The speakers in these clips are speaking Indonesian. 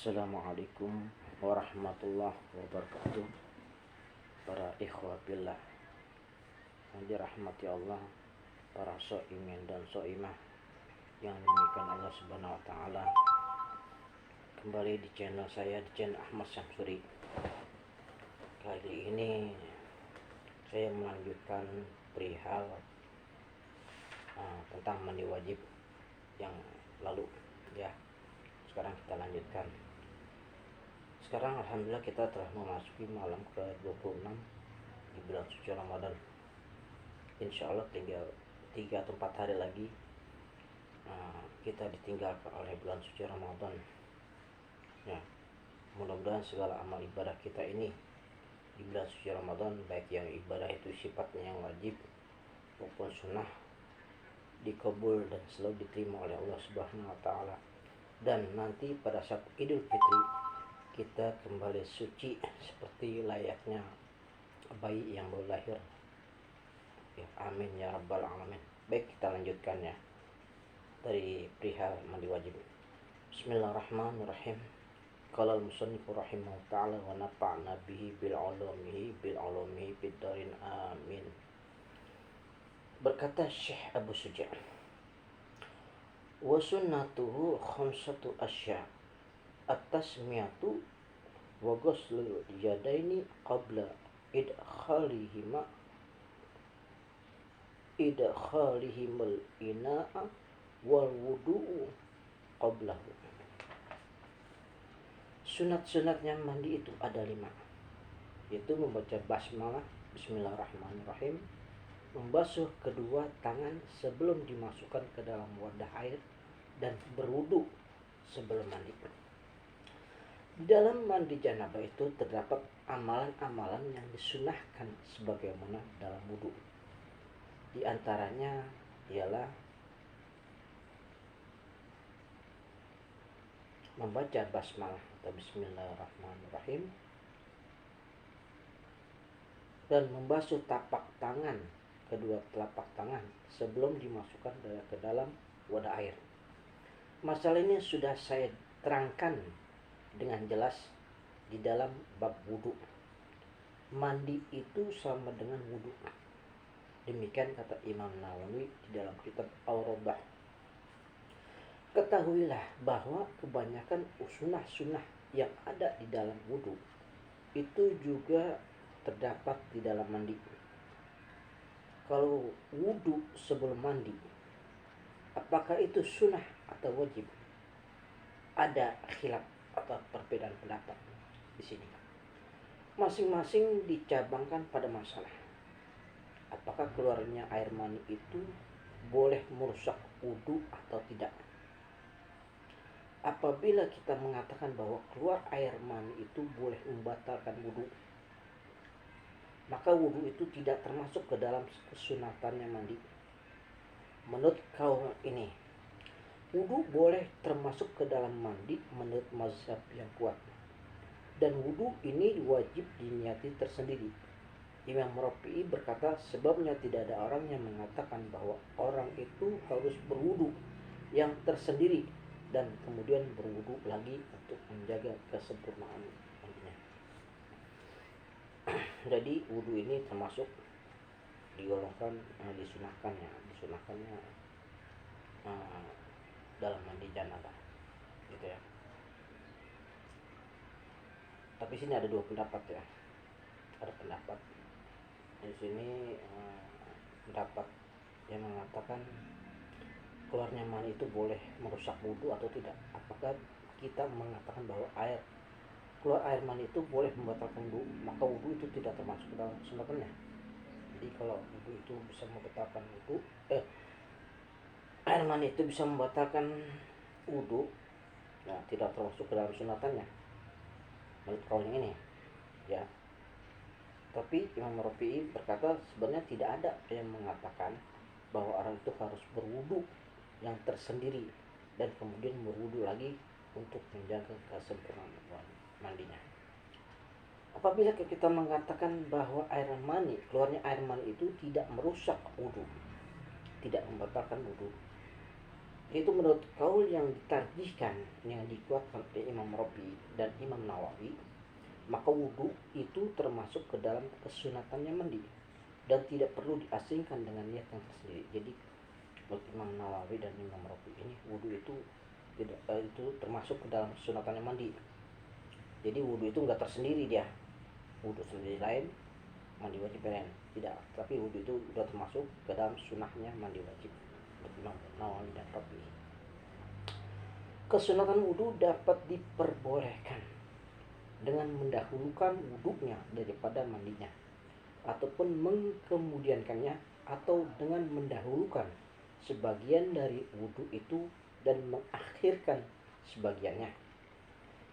Assalamualaikum warahmatullahi wabarakatuh. Para ikhwatillah yang dirahmati Allah, para soimin dan soimah yang dimuliakan Allah Subhanahu wa taala. Kembali di channel saya, di channel Ahmad Syamsuri. Kali ini saya melanjutkan perihal tentang mandi wajib yang lalu ya. Sekarang kita lanjutkan. Sekarang alhamdulillah kita telah memasuki malam ke-26 di bulan suci Ramadan. Insya Allah tinggal 3 atau 4 hari lagi kita ditinggalkan oleh bulan suci Ramadan ya. Mudah-mudahan segala amal ibadah kita ini di bulan suci Ramadan, baik yang ibadah itu sifatnya yang wajib maupun sunnah, dikabul dan selalu diterima oleh Allah Subhanahu wa taala. Dan nanti pada saat Idul Fitri kita kembali suci seperti layaknya bayi yang baru lahir ya, amin ya rabbal alamin. Baik, kita lanjutkan ya dari perihal mandi wajib. Bismillahirrahmanirrahim. Qala al-musannif rahimahullah ta'ala wa nafa'na bihi bil ulumihi fid darin amin. Berkata Syekh Abu Suja, wa sunnatuhu khamsatu asya' at-tasmiyatu wa ghuslul yadaini qabla idkhalihimal ina'a wal wudu'u qablahu. Sunat-sunatnya mandi itu ada 5, yaitu membaca basmalah, bismillahirrahmanirrahim, membasuh kedua tangan sebelum dimasukkan ke dalam wadah air, dan berwudu sebelum mandi. Di dalam mandi janabah itu terdapat amalan-amalan yang disunahkan sebagaimana dalam wudu. Di antaranya ialah membaca basmalah atau bismillahirrahmanirrahim, dan membasuh tapak tangan, kedua telapak tangan sebelum dimasukkan ke dalam wadah air. Masalah ini sudah saya terangkan dengan jelas di dalam bab wudu. Mandi itu sama dengan wudu. Demikian kata Imam Nawawi di dalam kitab Al-Rawdah. Ketahuilah bahwa kebanyakan sunnah-sunnah yang ada di dalam wudu itu juga terdapat di dalam mandi. Kalau wudu sebelum mandi, apakah itu sunnah atau wajib? Ada khilaf atau perbedaan pendapat di sini. Masing-masing dicabangkan pada masalah. Apakah keluarnya air mani itu boleh merusak wudu atau tidak? Apabila kita mengatakan bahwa keluar air mani itu boleh membatalkan wudu, maka wudu itu tidak termasuk ke dalam kesunatannya mandi. Menurut kaum ini, wudu boleh termasuk ke dalam mandi menurut mazhab yang kuat. Dan wudu ini wajib diniati tersendiri. Imam Rafi'i berkata, sebabnya tidak ada orang yang mengatakan bahwa orang itu harus berwudu yang tersendiri dan kemudian berwudu lagi untuk menjaga kesempurnaan mandinya. Jadi wudu ini termasuk digolongkan disunahkannya dalam mandi janabah gitu ya. Tapi sini ada 2 pendapat ya. Ada pendapat di sini, pendapat yang mengatakan keluarnya mani itu boleh merusak wudu atau tidak. Apakah kita mengatakan bahwa keluar air mani itu boleh membatalkan wudu, maka wudu itu tidak termasuk dalam kesunatannya. Jadi kalau wudu itu bisa membatalkan wudu, air mani itu bisa membatalkan wudu, nah tidak termasuk ke dalam sunatannya menurut kaum yang ini ya. Tapi Imam Rafi'i berkata sebenarnya tidak ada yang mengatakan bahwa orang itu harus berwudu yang tersendiri dan kemudian berwudu lagi untuk menjaga kesempurnaan mandinya. Apabila kita mengatakan bahwa keluarnya air mani itu tidak merusak wudu, tidak membatalkan wudu, Itu menurut kaul yang ditarjihkan, yang dikuatkan oleh Imam Rabi dan Imam Nawawi, maka wudhu itu termasuk ke dalam kesunatannya mandi dan tidak perlu diasingkan dengan niat yang tersendiri. Jadi menurut Imam Nawawi dan Imam Rabi ini wudhu itu tidak itu termasuk ke dalam kesunatannya mandi. Jadi wudhu itu enggak tersendiri dia. Wudhu sendiri lain, mandi wajib lain. Tidak, tapi wudhu itu sudah termasuk ke dalam sunahnya mandi wajib. Imam Nawawi dan Rabi. Kesunatan wudhu dapat diperbolehkan dengan mendahulukan wudhunya daripada mandinya, ataupun mengkemudiankannya, atau dengan mendahulukan sebagian dari wudhu itu dan mengakhirkan sebagiannya.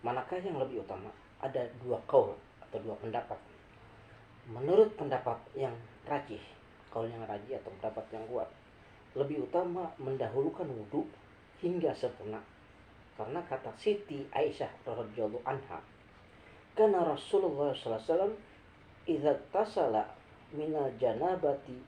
Manakah yang lebih utama? Ada dua kaul atau dua pendapat. Menurut pendapat yang rajih, kaul yang rajih atau pendapat yang kuat, lebih utama mendahulukan wudhu hingga sempurna, karena kata Siti Aisyah radhiyallahu anha, karena Rasulullah sallallahu alaihi wasallam idza tasala minal janabati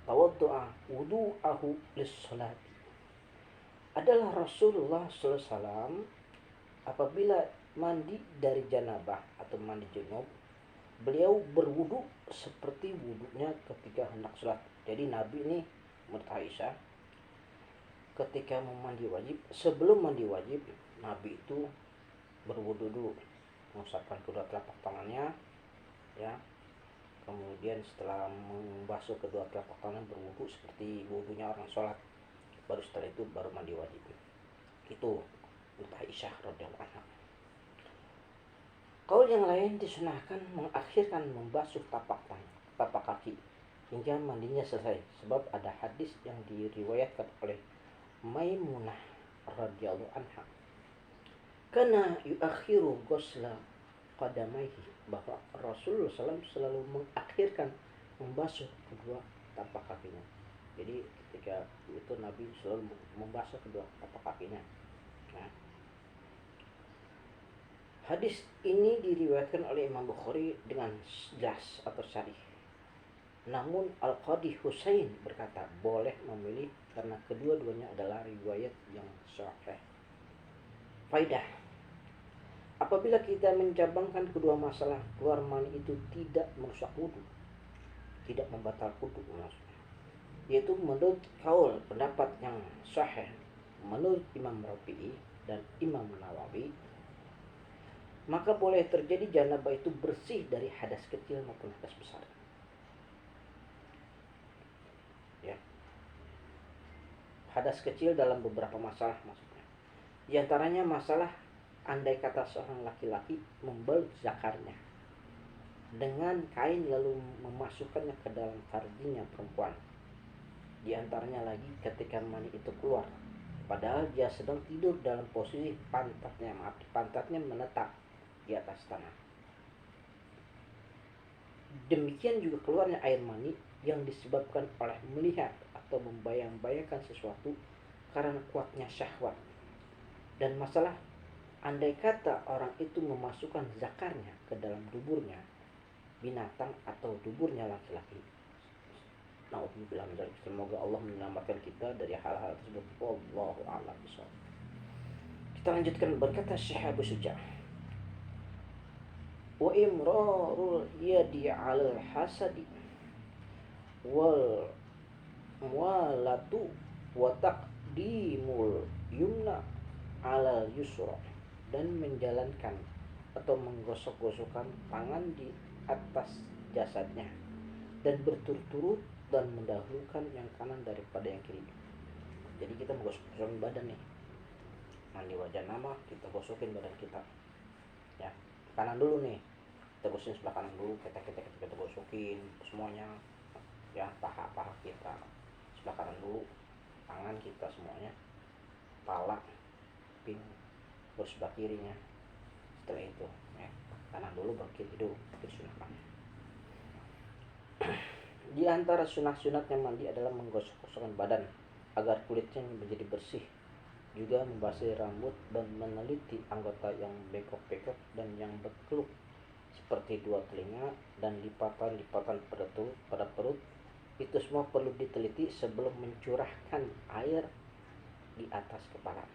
tawaddu'a wudu'ahu lis-salati. Adalah Rasulullah sallallahu alaihi wasallam apabila mandi dari janabah atau mandi junub, beliau berwudu seperti wudunya ketika hendak sholat. Jadi Nabi ini menurut Aisyah, ketika mau mandi wajib, sebelum mandi wajib, Nabi itu berwudu dulu, mengusapkan kedua telapak tangannya, ya. Kemudian setelah membasuh kedua telapak tangan, berwudu seperti wudunya orang sholat. Baru setelah itu baru mandi wajib. Itu menurut Aisyah radhiyallahu anha. Kaul yang lain disunahkan mengakhirkan membasuh tapak kaki hingga mandinya selesai, sebab ada hadis yang diriwayatkan oleh Maimunah radhiyallahu anha, karena yuakhiru ghusla qadamaihi, bahwa Rasulullah SAW selalu mengakhirkan membasuh kedua tapak kakinya. Jadi ketika itu Nabi selalu membasuh kedua tapak kakinya. Nah, hadis ini diriwayatkan oleh Imam Bukhari dengan jelas atau sharih. Namun Al-Qadhi Husain berkata boleh memilih karena kedua-duanya adalah riwayat yang sahih. Faidah: apabila kita menjabangkan kedua masalah, keluar mani itu tidak merusak wudu, tidak membatalkan wudu maksudnya, yaitu menurut kaul pendapat yang sahih menurut Imam Rafi'i dan Imam Nawawi, maka boleh terjadi janabah itu bersih dari hadas kecil maupun hadas besar. Ya. Hadas kecil dalam beberapa masalah maksudnya. Di antaranya masalah andai kata seorang laki-laki membelut zakarnya dengan kain lalu memasukkannya ke dalam farjinya perempuan. Di antaranya lagi ketika mani itu keluar, padahal dia sedang tidur dalam posisi pantatnya menetap di atas tanah. Demikian juga keluarnya air mani yang disebabkan oleh melihat atau membayang-bayangkan sesuatu karena kuatnya syahwat. Dan masalah andai kata orang itu memasukkan zakarnya ke dalam duburnya binatang atau duburnya laki-laki. Nauzubillah min dzalik. Semoga Allah menyelamatkan kita dari hal-hal tersebut. Wallahu a'lam bishawab. Kita lanjutkan, berkata Syekh Abu Syuja, wa imrarul yadi 'alal hasadi wal muwalatu wa taqdimul yumna 'alal yusra, dan menjalankan atau menggosok-gosokkan tangan di atas jasadnya dan berturut-turut dan mendahulukan yang kanan daripada yang kiri. Jadi kita menggosok-gosokkan badan nih, mandi wajah nama, kita gosokin badan kita, ya. Kanan dulu nih, kita gosokin sebelah kanan dulu, kita gosokin semuanya, ya. Paha kita sebelah kanan dulu, tangan kita semuanya, kepala, ping, terus sebelah kirinya. Setelah itu, ya, kanan dulu baru kiri, itu sunahkan. Di antara sunat-sunatnya mandi adalah menggosok-gosokkan badan agar kulitnya menjadi bersih, juga membasahi rambut dan meneliti anggota yang bengkok-bengkok dan yang berkeluk seperti dua telinga dan lipatan-lipatan pada perut. Itu semua perlu diteliti sebelum mencurahkan air di atas kepala.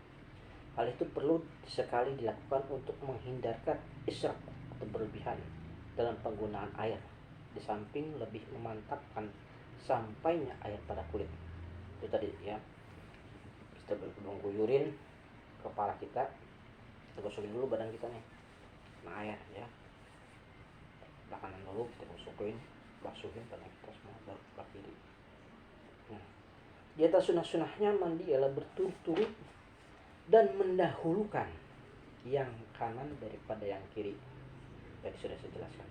Hal itu perlu sekali dilakukan untuk menghindarkan israf atau berlebihan dalam penggunaan air, di samping lebih memantapkan sampainya air pada kulit. Itu tadi ya, kita mengguyurin kepala kita gosokin dulu badan kita nih, nah air ya, belakangan dulu kita gosokin, basuhin badan kita semua, baru sebelah kiri. Nah, di atas sunah-sunahnya mandi ialah berturut-turut dan mendahulukan yang kanan daripada yang kiri. Tadi sudah saya jelaskan.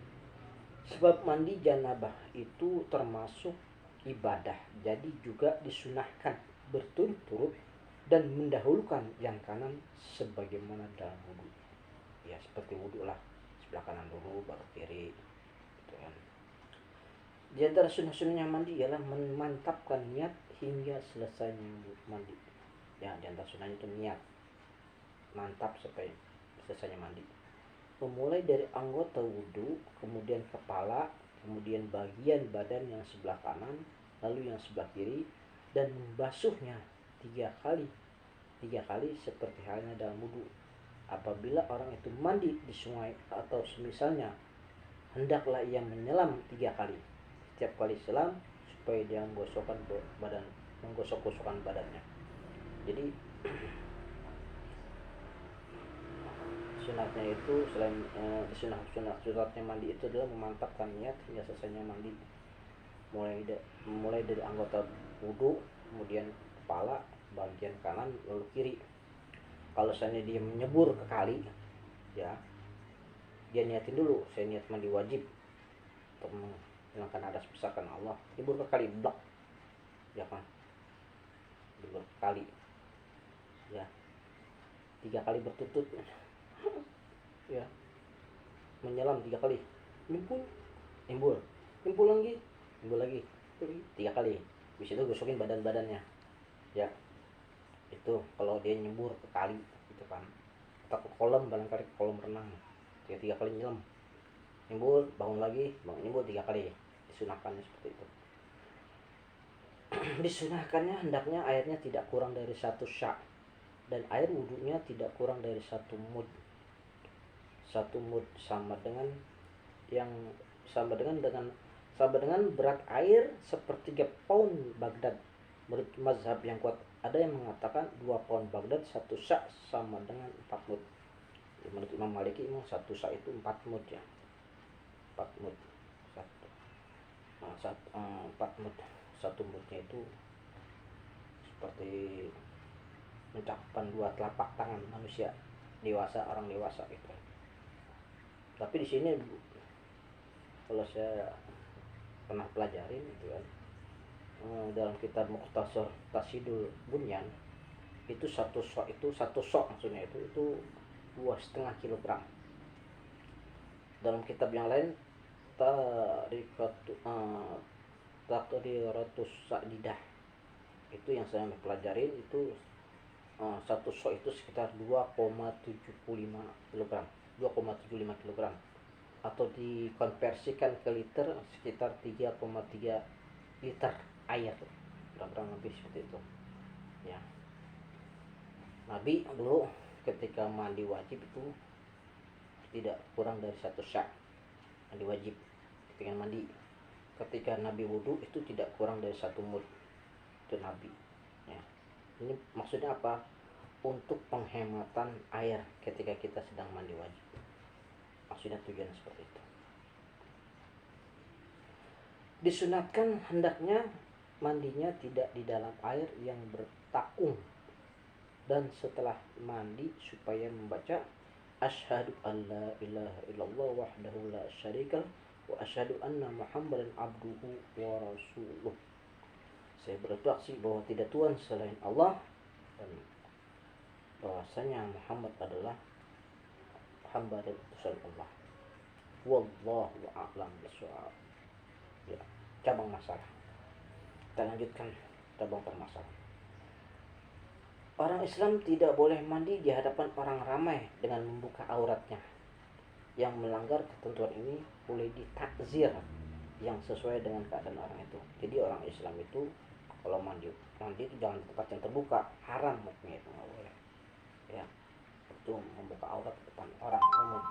Sebab mandi janabah itu termasuk ibadah, jadi juga disunahkan berturut-turut dan mendahulukan yang kanan sebagaimana dalam wudhu. Ya seperti wudhu lah, sebelah kanan dulu baru kiri gitu kan. Di antara sunnah-sunnahnya mandi ialah memantapkan niat hingga selesainya mandi. Ya di antara sunnahnya itu niat, mantap sampai selesainya mandi. Memulai dari anggota wudhu, kemudian kepala, kemudian bagian badan yang sebelah kanan, lalu yang sebelah kiri, dan membasuhnya 3 kali seperti halnya dalam wudhu. Apabila orang itu mandi di sungai atau semisalnya, hendaklah ia menyelam 3 kali. Setiap kali selam supaya dia menggosok-gosokkan badannya. Jadi sunatnya itu selain sunatnya mandi itu adalah memantapkan niat hingga selesainya mandi, mulai dari anggota wudhu, kemudian kepala, bagian kanan, lalu kiri. Kalau seandainya dia menyebur ke kali, ya dia niatin dulu, saya niat mandi wajib untuk menghilangkan hadas besar karena Allah. Nyebur ke kali, blok, ya kan? Nyebur ke kali, ya 3 kali berturut ya, menyelam 3 kali, nimbul lagi 3 kali. Habis itu gosokin badannya ya. Itu kalau dia nyebur ke kali gitu kan, atau ke kolam, barangkali ke kolam renang, 3 kali nyelam, nimbul, bangun lagi, nimbul 3 kali. Disunahkannya seperti itu. Disunahkannya hendaknya airnya tidak kurang dari 1 syak, dan air wudhunya tidak kurang dari 1 mud. 1 mud sama dengan berat air sepertiga pound Baghdad. Menurut mazhab yang kuat, ada yang mengatakan 2 pound Baghdad 1 syak sama dengan 4 mud. Menurut Imam Maliki, 1 syak itu 4 mud ya. 4 mud. 4 mud. 1 mudnya itu seperti mencakupan 2 telapak tangan manusia dewasa, orang dewasa gitu. Tapi di sini kalau saya pernah pelajarin gitu kan, dalam kitab Mukhtasar Tasidul Bunyan itu 1 sok maksudnya itu 2,5 kilogram. Dalam kitab yang lain Taqriratus Sa'didah itu yang saya pelajarin itu 1 sok itu sekitar 2,75 kilogram, 2,75 kilogram, atau dikonversikan ke liter sekitar 3,3 liter air, kurang lebih seperti itu ya. Nabi dulu ketika mandi wajib itu tidak kurang dari 1 syak mandi wajib ketika mandi. Ketika Nabi wudhu itu tidak kurang dari 1 mud, itu Nabi ya. Ini maksudnya apa? Untuk penghematan air ketika kita sedang mandi wajib, maksudnya tujuannya seperti itu. Disunatkan hendaknya mandinya tidak di dalam air yang bertakung, dan setelah mandi supaya membaca asyhadu an la ilaha illallah wahdahu la syarika wa asyhadu anna muhammadan abduhu wa rasuluh. Saya bersaksi bahwa tidak Tuhan selain Allah dan bahwasanya Muhammad adalah hamba dan utusan Allah. Wallahu a'lam bishawab. Ya, cabang masalah. Kita lanjutkan cabang permasalahan. Orang Islam tidak boleh mandi di hadapan orang ramai dengan membuka auratnya. Yang melanggar ketentuan ini boleh ditakzir yang sesuai dengan keadaan orang itu. Jadi orang Islam itu Kalau mandi itu jangan di tempat yang terbuka, haram hukumnya itu, nggak boleh ya. Itu membuka aurat di depan orang umum.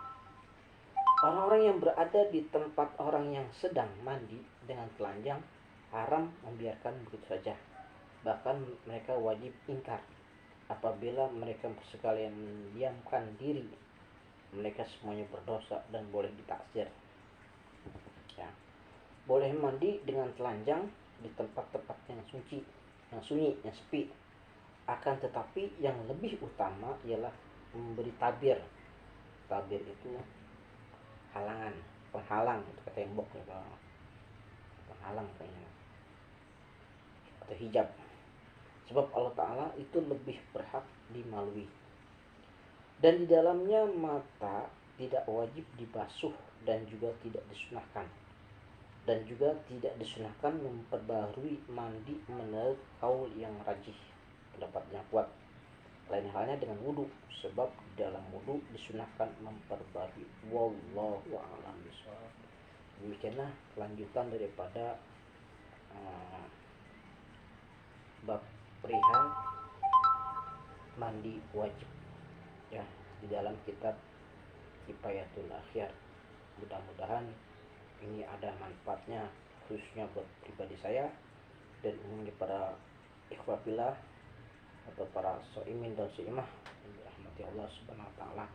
Orang-orang yang berada di tempat orang yang sedang mandi dengan telanjang haram membiarkan begitu saja. Bahkan mereka wajib ingkar. Apabila mereka sekalian mendiamkan diri, mereka semuanya berdosa dan boleh ditaksir. Ya. Boleh mandi dengan telanjang di tempat-tempat yang suci, yang sunyi, yang sepi. Akan tetapi yang lebih utama ialah memberi tabir. Tabir itu halangan, penghalang itu ke tembok gitu. Penghalang kayaknya. Atau hijab. Sebab Allah Ta'ala itu lebih berhak dimalui. Dan di dalamnya mata tidak wajib dibasuh dan juga tidak disunahkan. Dan juga tidak disunahkan memperbarui mandi menurut kaul yang rajih, pendapat yang kuat. Lain halnya dengan wudhu, sebab di dalam wudhu disunahkan memperbarui. Wallahu a'lam bishawab. Demikianlah kelanjutan daripada bab perihal mandi wajib ya di dalam kitab Kifayatul Akhyar. Mudah-mudahan ini ada manfaatnya khususnya buat pribadi saya dan umumnya para ikhwafillah atau para soimin dan soimah yang dirahmati Allah Subhanahu wa taala.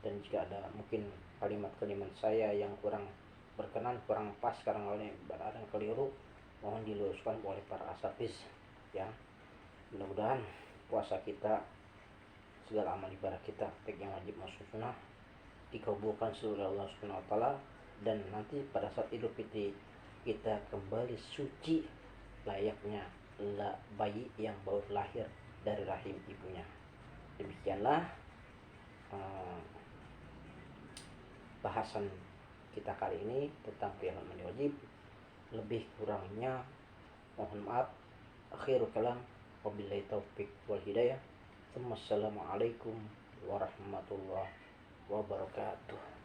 Dan jika ada mungkin kalimat-kalimat saya yang kurang berkenan, kurang pas sekarang oleh ada yang keliru, mohon diluruskan oleh para asatidz ya. Mudah-mudahan puasa kita, segala amal ibadah kita, baik yang wajib maupun sunnah, dikabulkan seluruh Allah Subhanahu wa taala, dan nanti pada saat Idul Fitri kita kembali suci layaknya bayi yang baru lahir dari rahim ibunya. Demikianlah bahasan kita kali ini tentang perihal mandi wajib. Lebih kurangnya mohon maaf. Akhirul kalam, wabillahi taufiq wal hidayah. Wassalamualaikum warahmatullahi wabarakatuh.